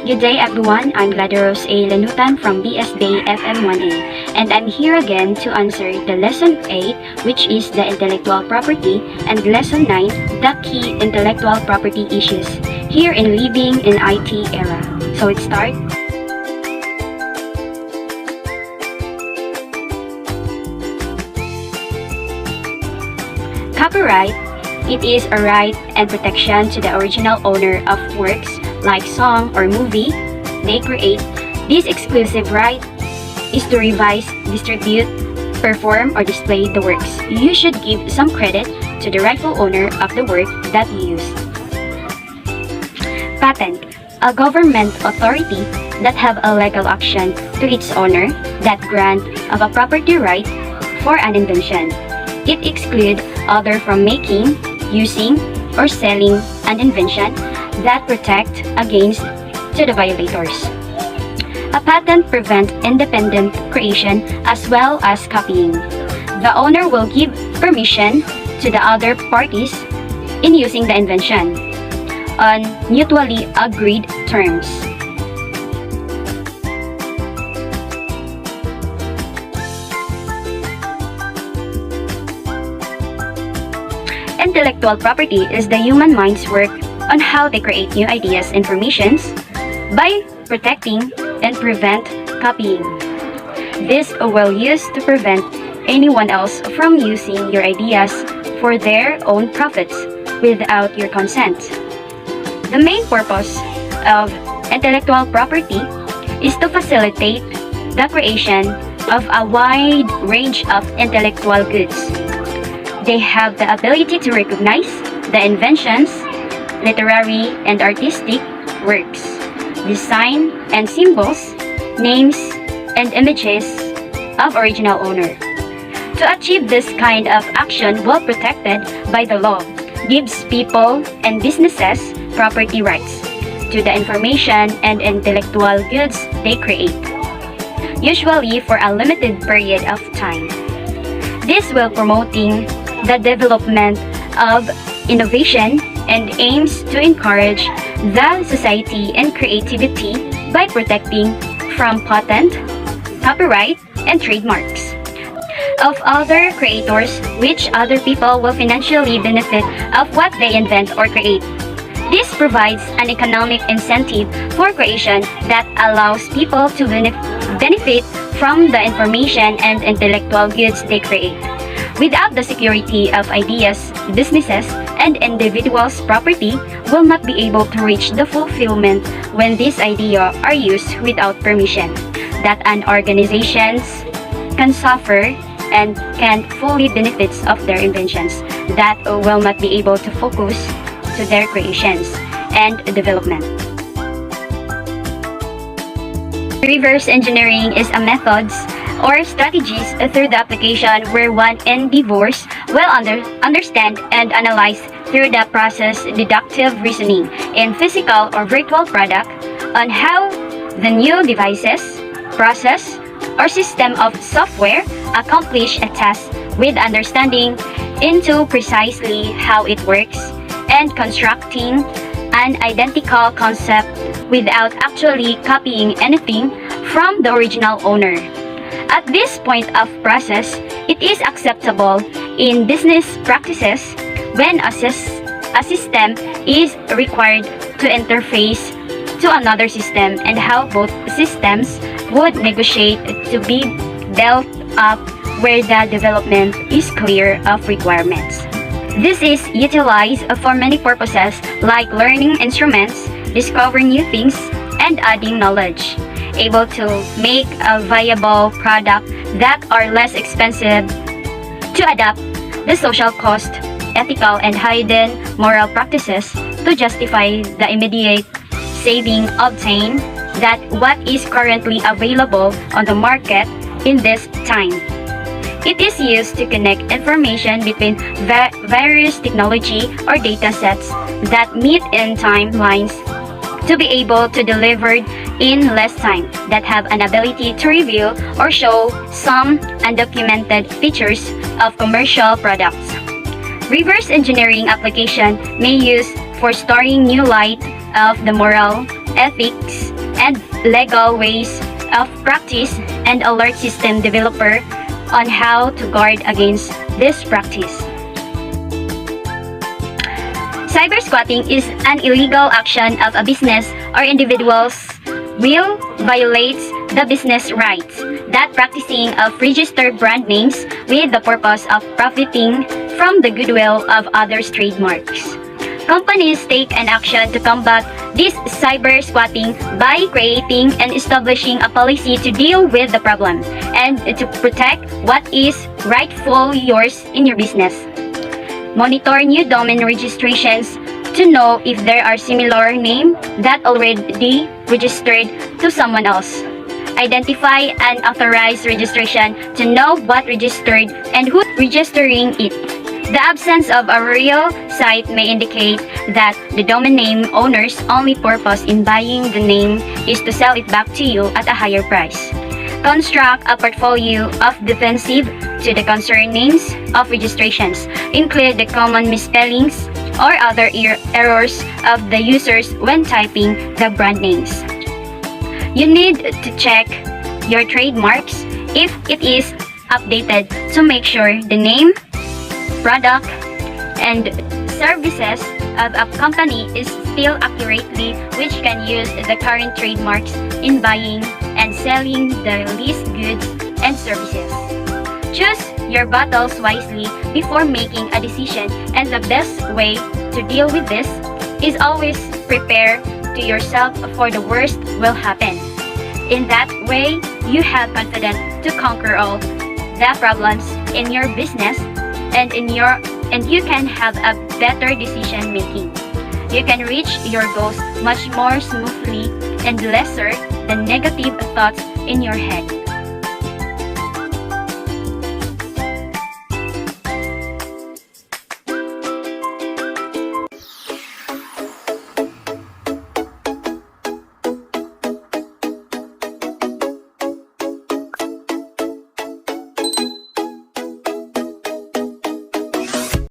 Good day everyone, I'm Gladiros A. Lanutan from BS Bay FM1A, and I'm here again to answer the Lesson 8, which is the intellectual property, and Lesson 9, the key intellectual property issues, here in Living in IT Era. So let's start. Copyright. It is a right and protection to the original owner of works like song or movie they create. This exclusive right is to revise, distribute, perform, or display the works. You should give some credit to the rightful owner of the work that you use. Patent. A government authority that have a legal action to its owner that grant of a property right for an invention. It excludes other from making, using, or selling an invention that protect against to the violators. A patent prevents independent creation as well as copying. The owner will give permission to the other parties in using the invention on mutually agreed terms. Intellectual property is the human mind's work on how they create new ideas and informations by protecting and prevent copying. This will use to prevent anyone else from using your ideas for their own profits without your consent. The main purpose of intellectual property is to facilitate the creation of a wide range of intellectual goods. They have the ability to recognize the inventions, literary and artistic works, design and symbols, names and images of original owner. To achieve this kind of action well protected by the law gives people and businesses property rights to the information and intellectual goods they create, usually for a limited period of time. This will promoting the development of innovation and aims to encourage the society and creativity by protecting from patent, copyright, and trademarks of other creators, which other people will financially benefit of what they invent or create. This provides an economic incentive for creation that allows people to benefit from the information and intellectual goods they create. Without the security of ideas, businesses, and individuals' property will not be able to reach the fulfillment when these ideas are used without permission, that an organizations can suffer and can fully benefit of their inventions, that will not be able to focus to their creations and development. Reverse engineering is a methods or strategies through the application where one endeavors will understand and analyze through the process deductive reasoning in physical or virtual product on how the new devices, process, or system of software accomplish a task with understanding into precisely how it works and constructing an identical concept without actually copying anything from the original owner. At this point of process, it is acceptable in business practices when a system is required to interface to another system and how both systems would negotiate to be dealt up where the development is clear of requirements. This is utilized for many purposes like learning instruments, discovering new things, and adding knowledge, able to make a viable product that are less expensive, to adapt the social cost, ethical and hidden moral practices to justify the immediate saving obtained that what is currently available on the market in this time. It is used to connect information between various technology or data sets that meet in timelines to be able to deliver in less time, that have an ability to reveal or show some undocumented features of commercial products. Reverse engineering application may use for storing new light of the moral, ethics, legal ways of practice and alert system developer on how to guard against this practice. Cyber squatting is an illegal action of a business or individual's will violates the business rights that practicing of registered brand names with the purpose of profiting from the goodwill of others' trademarks. Companies take an action to combat this cyber squatting by creating and establishing a policy to deal with the problem and to protect what is rightfully yours in your business. Monitor new domain registrations to know if there are similar names that already registered to someone else. Identify an authorized registration to know what registered and who registering it. The absence of a real site may indicate that the domain name owner's only purpose in buying the name is to sell it back to you at a higher price. Construct a portfolio of defensive to the concerned names of registrations. Include the common misspellings or other errors of the users when typing the brand names. You need to check your trademarks if it is updated to make sure the name, product, and services of a company is still accurately, which can use the current trademarks in buying and selling the least goods and services. Choose your battles wisely before making a decision, and the best way to deal with this is always prepare to yourself for the worst will happen. In that way, you have confidence to conquer all the problems in your business and you can have a better decision making. You can reach your goals much more smoothly and lesser the negative thoughts in your head.